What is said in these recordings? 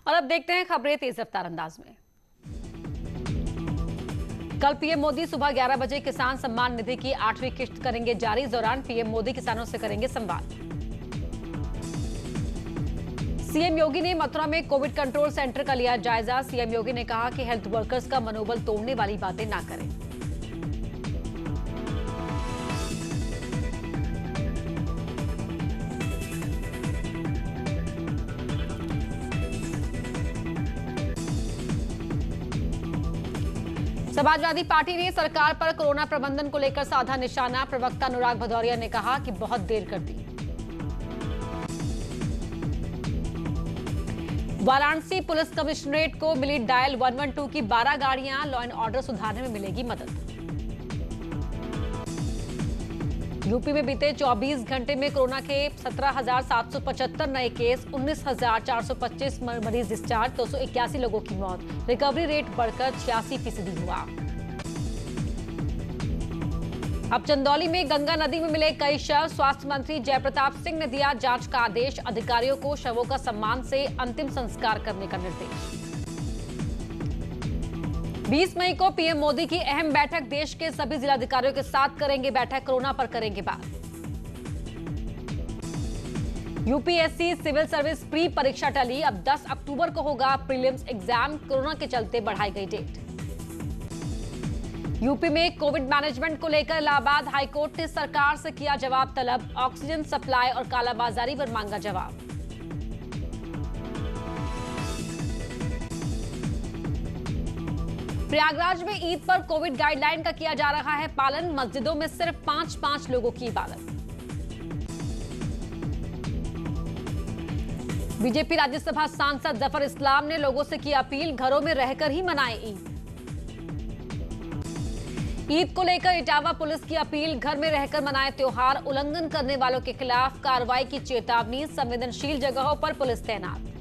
और अब देखते हैं खबरें तेज रफ्तार अंदाज में। कल पीएम मोदी सुबह 11 बजे किसान सम्मान निधि की 8वीं किश्त करेंगे जारी। इस दौरान पीएम मोदी किसानों से करेंगे संवाद। सीएम योगी ने मथुरा में कोविड कंट्रोल सेंटर का लिया जायजा। सीएम योगी ने कहा कि हेल्थ वर्कर्स का मनोबल तोड़ने वाली बातें ना करें। समाजवादी पार्टी ने सरकार पर कोरोना प्रबंधन को लेकर साधा निशाना। प्रवक्ता अनुराग भदौरिया ने कहा कि बहुत देर कर दी। वाराणसी पुलिस कमिश्नरेट को मिली डायल 112 की 12 गाड़ियां। लॉ एंड ऑर्डर सुधारने में मिलेगी मदद। यूपी में बीते 24 घंटे में कोरोना के 17,775 नए केस, 19,425 मरीज डिस्चार्ज, 281 लोगों की मौत। रिकवरी रेट बढ़कर 86% हुआ। अब चंदौली में गंगा नदी में मिले कई शव। स्वास्थ्य मंत्री जयप्रताप सिंह ने दिया जांच का आदेश। अधिकारियों को शवों का सम्मान से अंतिम संस्कार करने का निर्देश। 20 मई को पीएम मोदी की अहम बैठक। देश के सभी जिलाधिकारियों के साथ करेंगे बैठक। कोरोना पर करेंगे बात। यूपीएससी सिविल सर्विस प्री परीक्षा टली। अब 10 अक्टूबर को होगा प्रीलिम्स एग्जाम। कोरोना के चलते बढ़ाई गई डेट। यूपी में कोविड मैनेजमेंट को लेकर इलाहाबाद हाईकोर्ट ने सरकार से किया जवाब तलब। ऑक्सीजन सप्लाई और कालाबाजारी पर मांगा जवाब। प्रयागराज में ईद पर कोविड गाइडलाइन का किया जा रहा है पालन। मस्जिदों में सिर्फ 5-5 लोगों की इबादत। बीजेपी राज्यसभा सांसद जफर इस्लाम ने लोगों से की अपील, घरों में रहकर ही मनाएं ईद। ईद को लेकर इटावा पुलिस की अपील, घर में रहकर मनाएं त्योहार। उल्लंघन करने वालों के खिलाफ कार्रवाई की चेतावनी। संवेदनशील जगहों पर पुलिस तैनात।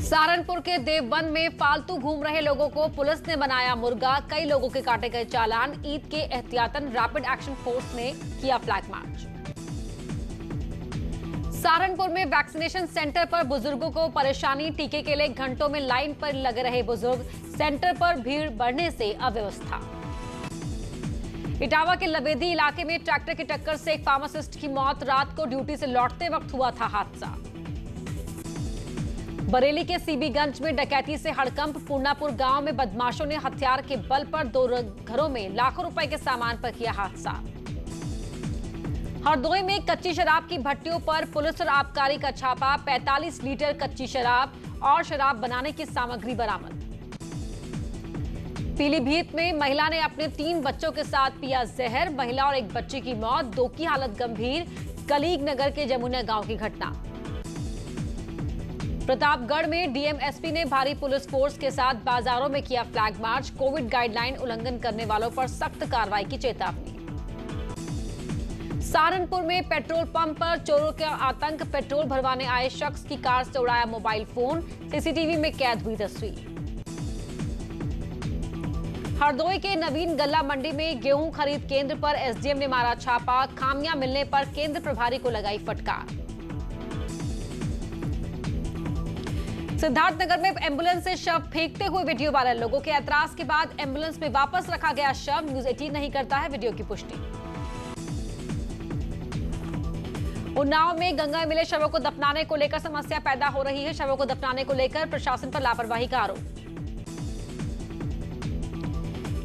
सहारनपुर के देवबंद में फालतू घूम रहे लोगों को पुलिस ने बनाया मुर्गा। कई लोगों के काटे गए चालान। ईद के एहतियातन रैपिड एक्शन फोर्स ने किया फ्लैग मार्च। सहारनपुर में वैक्सीनेशन सेंटर पर बुजुर्गों को परेशानी। टीके के लिए घंटों में लाइन पर लगे रहे बुजुर्ग। सेंटर पर भीड़ बढ़ने से अव्यवस्था। इटावा के लवेदी इलाके में ट्रैक्टर की टक्कर से एक फार्मासिस्ट की मौत। रात को ड्यूटी से लौटते वक्त हुआ था हादसा। बरेली के सीबीगंज में डकैती से हड़कंप। पूर्णापुर गांव में बदमाशों ने हथियार के बल पर 2 घरों में लाखों रुपए के सामान पर किया हादसा। हरदोई में कच्ची शराब की भट्टियों पर पुलिस और आबकारी का छापा। 45 लीटर कच्ची शराब और शराब बनाने की सामग्री बरामद। पीलीभीत में महिला ने अपने 3 बच्चों के साथ पिया जहर। महिला और एक बच्चे की मौत, 2 की हालत गंभीर। कलीग नगर के जमुना गांव की घटना। प्रतापगढ़ में डीएमएसपी ने भारी पुलिस फोर्स के साथ बाजारों में किया फ्लैग मार्च। कोविड गाइडलाइन उल्लंघन करने वालों पर सख्त कार्रवाई की चेतावनी। सहारनपुर में पेट्रोल पंप पर चोरों का आतंक। पेट्रोल भरवाने आए शख्स की कार से उड़ाया मोबाइल फोन। सीसीटीवी में कैद हुई तस्वीर। हरदोई के नवीन गल्ला मंडी में गेहूं खरीद केंद्र पर एसडीएम ने मारा छापा। खामियां मिलने पर केंद्र प्रभारी को लगाई फटकार। सिद्धार्थनगर में एम्बुलेंस से शव फेंकते हुए वीडियो वायरल। लोगों के ऐतराज के बाद एम्बुलेंस में वापस रखा गया शव। न्यूज 18 नहीं करता है वीडियो की पुष्टि। उन्नाव में गंगा में मिले शवों को दफनाने को लेकर समस्या पैदा हो रही है। शवों को दफनाने को लेकर प्रशासन पर लापरवाही का आरोप।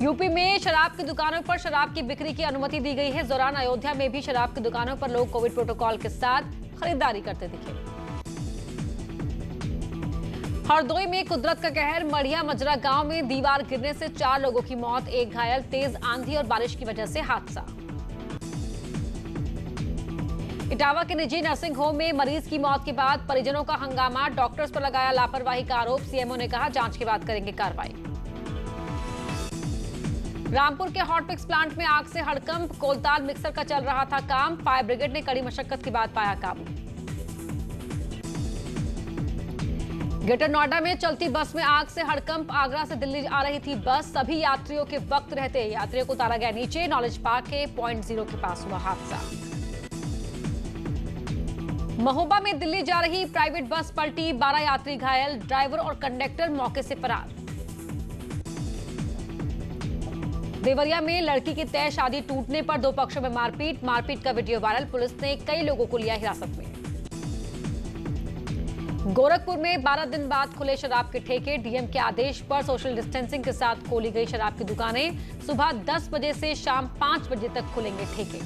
यूपी में शराब की दुकानों पर शराब की बिक्री की अनुमति दी गई है। इस दौरान अयोध्या में भी शराब की दुकानों पर लोग कोविड प्रोटोकॉल के साथ खरीदारी करते दिखे। हरदोई में कुदरत का कहर। मढ़िया मजरा गांव में दीवार गिरने से 4 लोगों की मौत, 1 घायल। तेज आंधी और बारिश की वजह से हादसा। इटावा के निजी नर्सिंग होम में मरीज की मौत के बाद परिजनों का हंगामा। डॉक्टर्स पर लगाया लापरवाही का आरोप। सीएमओ ने कहा जांच के बाद करेंगे कार्रवाई। रामपुर के हॉटमिक्स प्लांट में आग से हड़कंप। कोलताल मिक्सर का चल रहा था काम। फायर ब्रिगेड ने कड़ी मशक्कत के बाद पाया काबू। ग्रेटर नोएडा में चलती बस में आग से हड़कंप। आगरा से दिल्ली आ रही थी बस। सभी यात्रियों के वक्त रहते यात्रियों को उतारा गया नीचे। नॉलेज पार्क के पॉइंट 0 के पास हुआ हादसा। महोबा में दिल्ली जा रही प्राइवेट बस पलटी, 12 यात्री घायल, ड्राइवर और कंडक्टर मौके से फरार। देवरिया में लड़की की तय शादी टूटने पर दो पक्षों में मारपीट का वीडियो वायरल, पुलिस ने कई लोगों को लिया हिरासत में। गोरखपुर में 12 दिन बाद खुले शराब के ठेके, डीएम के आदेश पर सोशल डिस्टेंसिंग के साथ खोली गई शराब की दुकानें, सुबह 10 बजे से शाम 5 बजे तक खुलेंगे ठेके।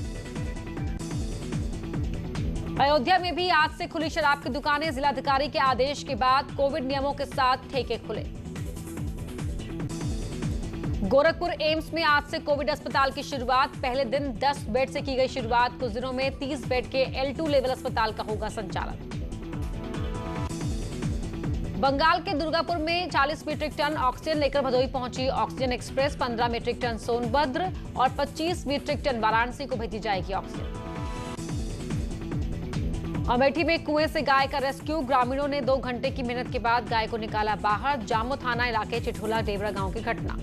अयोध्या में भी आज से खुली शराब की दुकानें, जिलाधिकारी के आदेश के बाद कोविड नियमों के साथ ठेके खुले। गोरखपुर एम्स में आज से कोविड अस्पताल की शुरुआत, पहले दिन 10 बेड से की गई शुरुआत, कुछ दिनों में 30 बेड के L2 लेवल अस्पताल का होगा संचालन। बंगाल के दुर्गापुर में 40 मीट्रिक टन ऑक्सीजन लेकर भदोही पहुंची oxygen express, 15 metric ton Sonbhadra और 25 मीट्रिक टन वाराणसी को भेजी जाएगी ऑक्सीजन। अमेठी में कुएं से गाय का रेस्क्यू, ग्रामीणों ने 2 घंटे की मेहनत के बाद गाय को निकाला बाहर, जामो थाना इलाके चिठोला डेवरा गांव की घटना।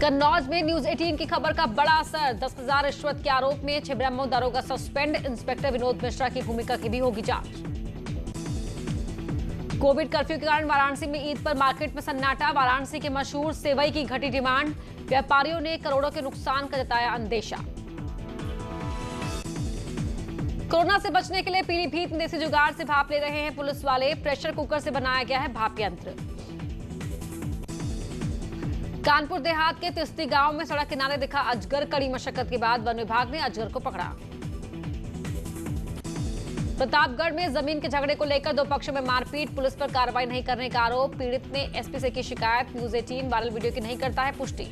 कन्नौज में न्यूज 18 की खबर का बड़ा असर, 10,000 रिश्वत के आरोप में 6 ब्रह्मो दारोगा सस्पेंड, इंस्पेक्टर विनोद मिश्रा की भूमिका की भी होगी जांच। कोविड कर्फ्यू के कारण वाराणसी में ईद पर मार्केट में सन्नाटा, वाराणसी के मशहूर सेवई की घटी डिमांड, व्यापारियों ने करोड़ों के नुकसान का जताया अंदेशा। कोरोना से बचने के लिए पीलीभीत में देसी जुगाड़ से भाप ले रहे हैं पुलिस वाले, प्रेशर कुकर से बनाया गया है भाप यंत्र। कानपुर देहात के तिस्ती गांव में सड़क किनारे दिखा अजगर, कड़ी मशक्कत के बाद वन विभाग ने अजगर को पकड़ा। प्रतापगढ़ में जमीन के झगड़े को लेकर 2 पक्षों में मारपीट, पुलिस पर कार्रवाई नहीं करने का आरोप, पीड़ित ने एसपी से की शिकायत, न्यूज 18 वायरल वीडियो की नहीं करता है पुष्टि।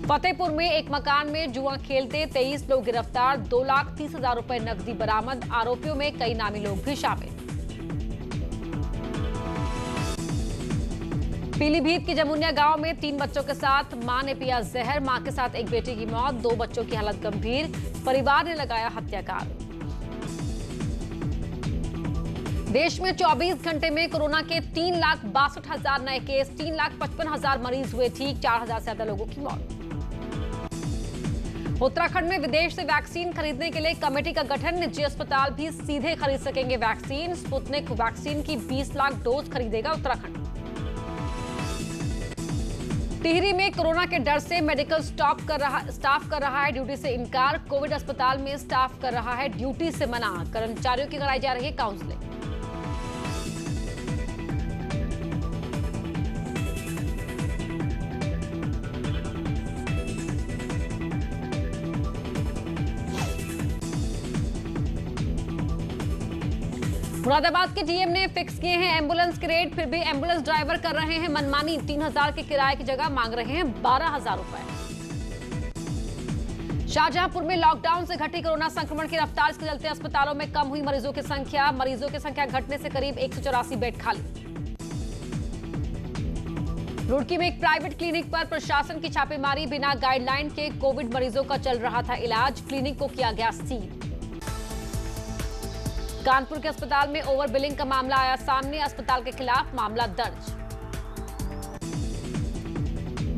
फतेहपुर में एक मकान में जुआ खेलते 23 लोग गिरफ्तार, 2,30,000 रुपए नकदी बरामद, आरोपियों में कई नामी लोग भी शामिल। पीलीभीत के जमुनिया गांव में 3 बच्चों के साथ मां ने पिया जहर, मां के साथ एक बेटी की मौत, 2 बच्चों की हालत गंभीर, परिवार ने लगाया हत्याकांड। देश में 24 घंटे में कोरोना के 3,62,000 नए केस, 3,55,000 मरीज हुए ठीक, 4,000 से ज्यादा लोगों की मौत। उत्तराखंड में विदेश से वैक्सीन खरीदने के लिए कमेटी का गठन, निजी अस्पताल भी सीधे खरीद सकेंगे वैक्सीन, स्पुतनिक वैक्सीन की 20 लाख डोज खरीदेगा उत्तराखंड। टिहरी में कोरोना के डर से मेडिकल स्टाफ कर रहा है ड्यूटी से इनकार, कोविड अस्पताल में स्टाफ कर रहा है ड्यूटी से मना, कर्मचारियों की कराई जा रही है काउंसलिंग। मुरादाबाद के डीएम ने फिक्स किए हैं एम्बुलेंस के रेट, फिर भी एम्बुलेंस ड्राइवर कर रहे हैं मनमानी, 3,000 के किराए की जगह मांग रहे हैं 12,000 रुपए। शाहजहांपुर में लॉकडाउन से घटी कोरोना संक्रमण की रफ्तार, इसके चलते अस्पतालों में कम हुई मरीजों की संख्या घटने से करीब 184 बेड खाली। रुड़की में एक प्राइवेट क्लिनिक पर प्रशासन की छापेमारी, बिना गाइडलाइन के कोविड मरीजों का चल रहा था इलाज, क्लिनिक को किया गया सील। कानपुर के अस्पताल में ओवर बिलिंग का मामला आया सामने, अस्पताल के खिलाफ मामला दर्ज।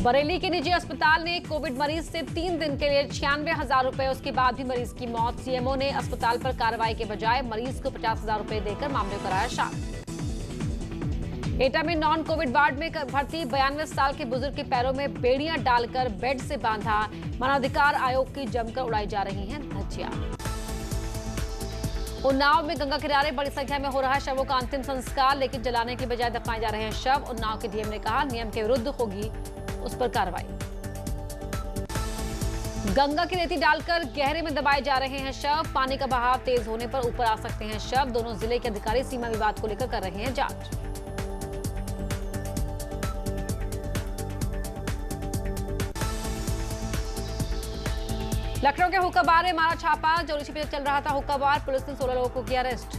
बरेली के निजी अस्पताल ने कोविड मरीज से 3 दिन के लिए 96,000 रुपए, उसके बाद भी मरीज की मौत, सीएमओ ने अस्पताल पर कार्रवाई के बजाय मरीज को 50,000 रुपए देकर मामले को कराया शांत। एटा में नॉन कोविड वार्ड में भर्ती 92 साल के बुजुर्ग के पैरों में बेड़ियां डालकर बेड से बांधा, मानवाधिकार आयोग की जमकर उड़ाई जा रही हैं धज्जियां। उन्नाव में गंगा किनारे बड़ी संख्या में हो रहा है शवों का अंतिम संस्कार, लेकिन जलाने की बजाय दफनाए जा रहे हैं शव, उन्नाव के डीएम ने कहा नियम के विरुद्ध होगी उस पर कार्रवाई। गंगा की रेती डालकर गहरे में दबाए जा रहे हैं शव, पानी का बहाव तेज होने पर ऊपर आ सकते हैं शव, दोनों जिले के अधिकारी सीमा विवाद को लेकर कर रहे हैं जांच। लखनऊ के हुक्काबार में मारा छापा, चोरी छिपे चल रहा था हुक्काबार, पुलिस ने 16 लोगों को किया अरेस्ट।